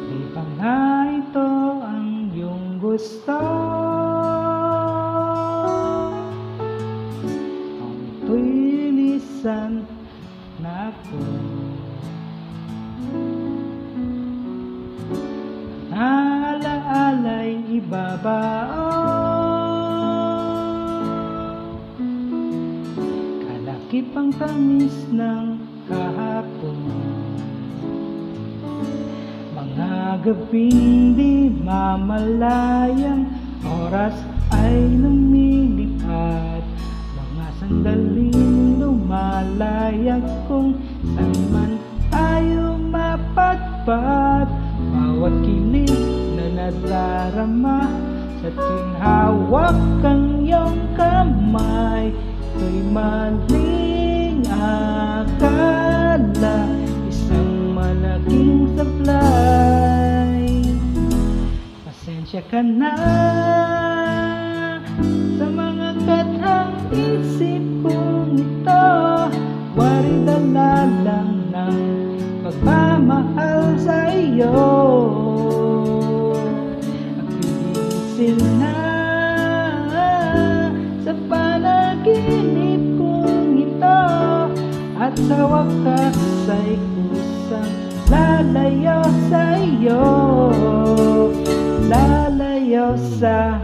Di ba nga ito ang iyong gusto? Kung ito'y linisan na ako, alaala'y ibabao, kalakip ang tamis ng kahapon. Mga gabing di mamalayang oras ay lumilipad, mga sandaling lumalayag kung saan man tayo mapadpad. Bawat kilig na nadarama sa tuwing hawak ang iyong kamay, ito'y maling akala, isang malaking sablay. Pasensya ka na sa mga katang isip kong ito, wari dala lang ng pagmamahal sa iyo. At gigising na sa panaginip kong ito, at sa wakas ay kusang lalayo sa iyo, lalayo sa